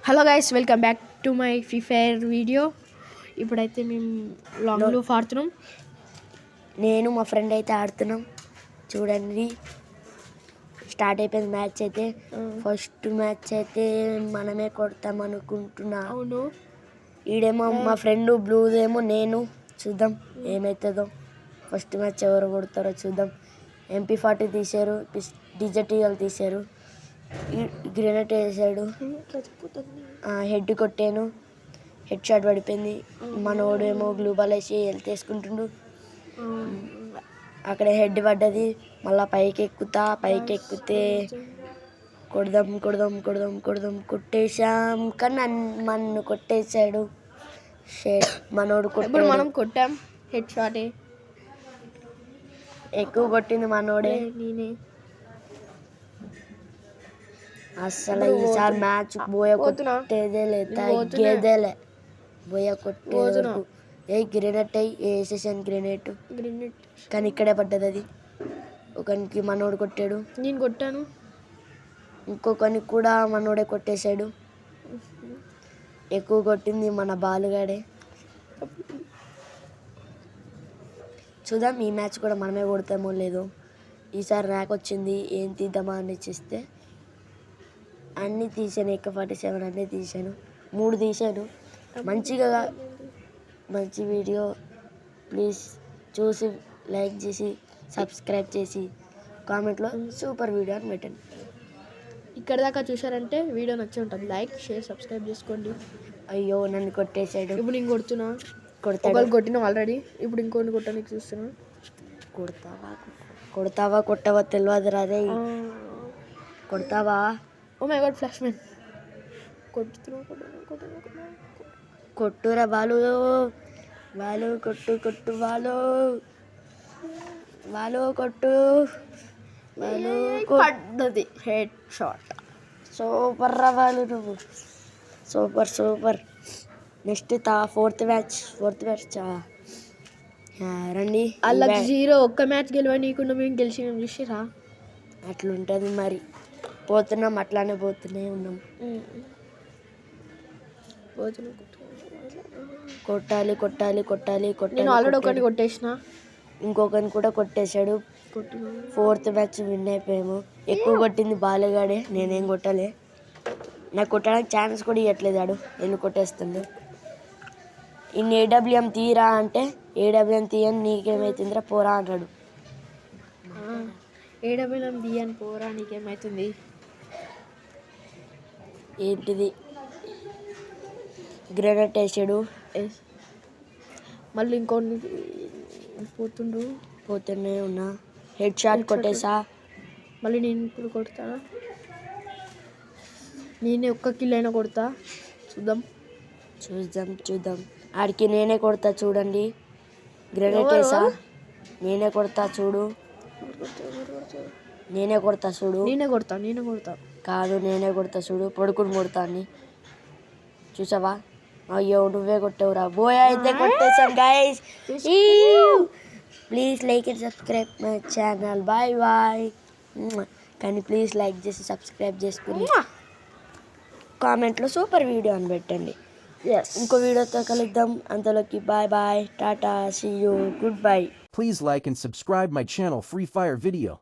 Hello guys, welcome back to my free fire video. ఇప్పుడైతే మేము long loop ఆడుతున్నాం. నేను మా ఫ్రెండ్ అయితే ఆడుతున్నాం. చూడండి, స్టార్ట్ అయిపోయింది మ్యాచ్ అయితే. ఫస్ట్ మ్యాచ్ అయితే మనమే కొడతాం అనుకుంటున్నా. అవును, ఈడేమో మా ఫ్రెండ్ బ్లూదేమో నేను. చూద్దాం ఏమవుతుందో. ఫస్ట్ మ్యాచ్ ఎవరు కొడతారో చూద్దాం. MP40 తీశారు, డిజెటీఎల్ తీశారు, గ్రెనేట్ వేసాడు, హెడ్ కొట్టాను, హెడ్ షాట్ పడిపోయింది. మనోడు ఏమో గ్లూ బాల్ వేసి హెల్త్ వేసుకుంటుండు. అక్కడ హెడ్ పడ్డది. మళ్ళీ పైకి ఎక్కితే కొడదాం కొడదాం కొడదాం కొడదాం కొట్టేశాం. కానీ నన్ను కొట్టేశాడు. మనోడు ఇప్పుడు మనం కొట్టాం. హెడ్ షాట్ ఎక్కువ కొట్టింది మనోడే. నేనే అసలు ఈసారి మ్యాచ్ బోయ కొట్టేదేలే, తగ్గేదేలే. బోయ కొట్టేది గ్రెనేట్ అయ్యి వేసేసాను. గ్రెనేట్ కానీ ఇక్కడే పడ్డది. అది ఒకనికి మనోడు కొట్టాడు, నేను కొట్టాను. ఇంకొకనికి కూడా మనోడే కొట్టేశాడు. ఎక్కువ కొట్టింది మన బాలుగాడే. చూద్దాం ఈ మ్యాచ్ కూడా మనమే కొడతామో లేదో. ఈసారి నాకు వచ్చింది, ఏం తీద్దామా అని చేస్తే అన్నీ తీసాను. AK-47 అన్నీ తీసాను, 3 తీసాను. మంచి వీడియో. ప్లీజ్ చూసి లైక్ చేసి సబ్స్క్రైబ్ చేసి కామెంట్లో సూపర్ వీడియో అని పెట్టండి. ఇక్కడ దాకా చూసారంటే వీడియో నచ్చి ఉంటుంది. లైక్, షేర్, సబ్స్క్రైబ్ చేసుకోండి. అయ్యో నన్ను కొట్టేశాడు. ఇప్పుడు నేను కొడుతున్నా. కొడతాడు. కొట్టినాం ఆల్రెడీ. ఇప్పుడు ఇంకోటి కొట్టడానికి చూస్తున్నా. కొడతావా కొట్టవా తెలియదు రాదే. కొడతావా? Oh my God, flash man. కొట్టురా బాలు, కొట్టు కొట్టు బాలు కొట్టు పడ్డది. Head shot. సూపర్ రా బాలు, నువ్వు సూపర్. నెక్స్ట్ ఫోర్త్ మ్యాచ్ రండి. వాళ్ళకి 0 ఒక్క మ్యాచ్ గెలవనీయకుండా మేము గెలిచినాం. చూసిరా, అట్లుంటుంది మరి. పోతున్నాం, అట్లానే పోతూనే ఉన్నాం. కొట్టాలి. నేను ఆల్రెడీ ఒకటి కొట్టేసిన, ఇంకొకరిని కూడా కొట్టేశాడు. 4th మ్యాచ్ విన్ అయిపోయాము. ఎక్కువ కొట్టింది బాలుగాడే, నేనేం కొట్టలే. నాకు కొట్టడానికి ఛాన్స్ కూడా ఇవ్వట్లేదు ఆడు. నేను కొట్టేస్తుండే. ఇన్ని AWM తీరా అంటే AWM తీయని నీకేమవుతుందిరా పోరా అంటాడు. AWM తీయని పోరా నీకేమవుతుంది. ఏంటిది గ్రెనేట్ వేసాడు. మళ్ళీ ఇంకోటి పోతూనే ఉన్నా. హెడ్ షాట్ కొట్టేసా. మళ్ళీ నేను ఇప్పుడు కొడతా. నేనే ఒక్క కిల్ అయినా కొడతా. చూద్దాం. ఆడికి నేనే కొడతా చూడండి. గ్రెనేట్ వేసా. నేనే కొడతా చూడు. నేనే కొడతా కాదు, నేనే కొడతా చూడు. పడుకుని కొడతా అని చూసావా? అయ్యో నువ్వే కొట్టావురా. బోయ్ అయితే కొట్టేసాం guys. Please like and subscribe my channel. Bye. కానీ ప్లీజ్ లైక్ చేసి సబ్స్క్రైబ్ చేసుకుని కామెంట్లో సూపర్ వీడియో అని పెట్టండి. ఇంకో వీడియోతో కలుద్దాం. అంతలోకి bye, tata, see you, goodbye. Please like and subscribe my channel Free Fire Video.